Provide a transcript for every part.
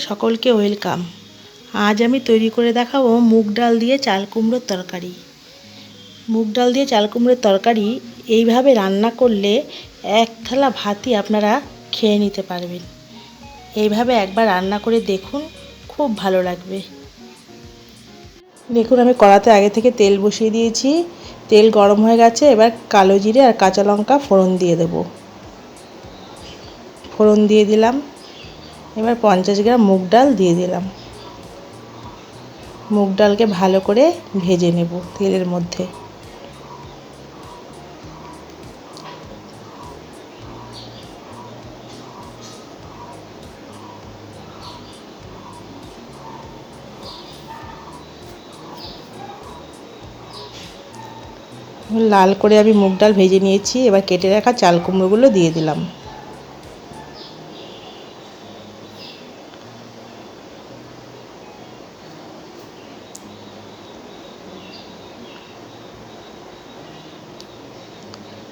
সকলকে ওয়েলকাম। আজ আমি তৈরি করে দেখাবো মুগ ডাল দিয়ে চাল কুমড়োর তরকারি। মুগ ডাল দিয়ে চাল কুমড়োর তরকারি এইভাবে রান্না করলে এক থালা ভাতই আপনারা খেয়ে নিতে পারবেন। এইভাবে একবার রান্না করে দেখুন, খুব ভালো লাগবে। দেখুন, আমি কড়াতে আগে থেকে তেল বসিয়ে দিয়েছি। তেল গরম হয়ে গেছে। এবার কালো জিরে আর কাঁচা লঙ্কা ফোড়ন দিয়ে দেব। ফোড়ন দিয়ে দিলাম। এবার 50 গ্রাম মুগ ডাল দিয়ে দিলাম। মুগ ডালকে ভালো করে ভেজে নেব তেলের মধ্যে। লাল করে আমি মুগ ডাল ভেজে নিয়েছি। এবার কেটে রাখা চাল কুমড়োগুলো দিয়ে দিলাম।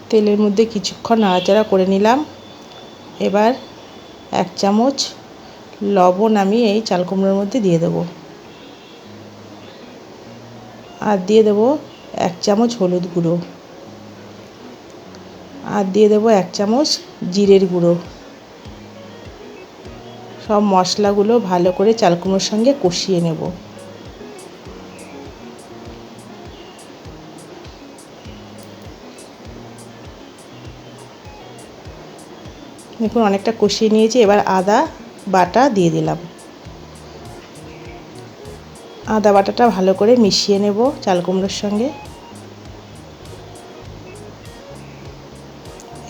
তেলের মধ্যে কিছুক্ষণ নাড়াচাড়া করে নিলাম। এবার 1 চামচ লবণ আমি এই চাল কুমড়োর মধ্যে দিয়ে দেব। আর দিয়ে দেব 1 চামচ হলুদ গুঁড়ো। আর দিয়ে দেব 1 চামচ জিরের গুঁড়ো। সব মশলাগুলো ভালো করে চাল কুমড়োর সঙ্গে কষিয়ে নেব। দেখুন, অনেকটা কষিয়ে নিয়েছি। এবার আদা বাটা দিয়ে দিলাম। আদা বাটাটা ভালো করে মিশিয়ে নেব চাল কুমড়োর সঙ্গে।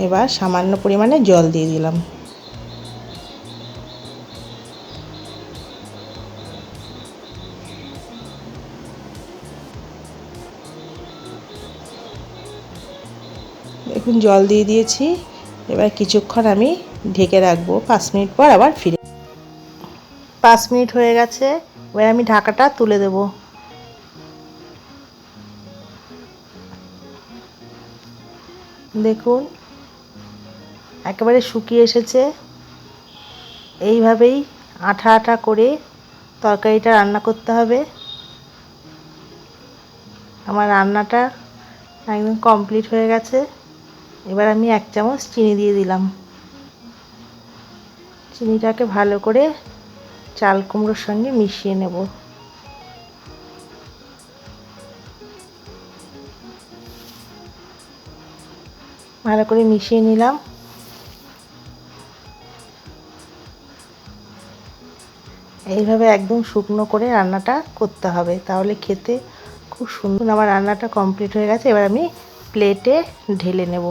এবার সামান্য পরিমাণে জল দিয়ে দিলাম। দেখুন, জল দিয়ে দিয়েছি। এবার কিছুক্ষণ আমি ঢেকে রাখবো। 5 মিনিট পর আবার ফিরে। 5 মিনিট হয়ে গেছে। এবার আমি ঢাকাটা তুলে দেব। দেখুন, একেবারে শুকিয়ে এসেছে। এইভাবেই আঠা আঠা করে তরকারিটা রান্না করতে হবে। আমার রান্নাটা একদম কমপ্লিট হয়ে গেছে। এবার আমি 1 চামচ চিনি দিয়ে দিলাম। চিনিটাকে ভালো করে চাল কুমড়োর সঙ্গে মিশিয়ে নেব। ভালো করে মিশিয়ে নিলাম। এইভাবে একদম শুকনো করে রান্নাটা করতে হবে, তাহলে খেতে খুব সুন্দর। আমার রান্নাটা কমপ্লিট হয়ে গেছে। এবার আমি প্লেটে ঢেলে নেব।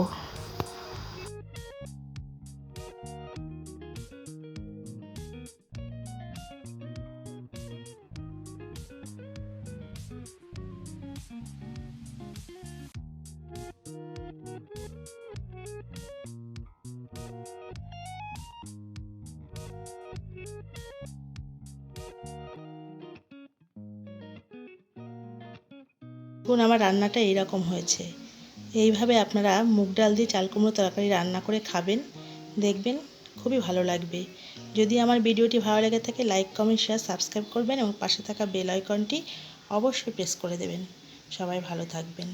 দেখুন, আমার রান্নাটা এইরকম হয়েছে। এইভাবে আপনারা মুগ ডাল দিয়ে চাল কুমড়ো তরকারি রান্না করে খাবেন, দেখবেন খুবই ভালো লাগবে। যদি আমার ভিডিওটি ভালো লেগে থাকে, লাইক কমেন্ট শেয়ার সাবস্ক্রাইব করবেন এবং পাশে থাকা বেল আইকনটি অবশ্যই প্রেস করে দেবেন। সবাই ভালো থাকবেন।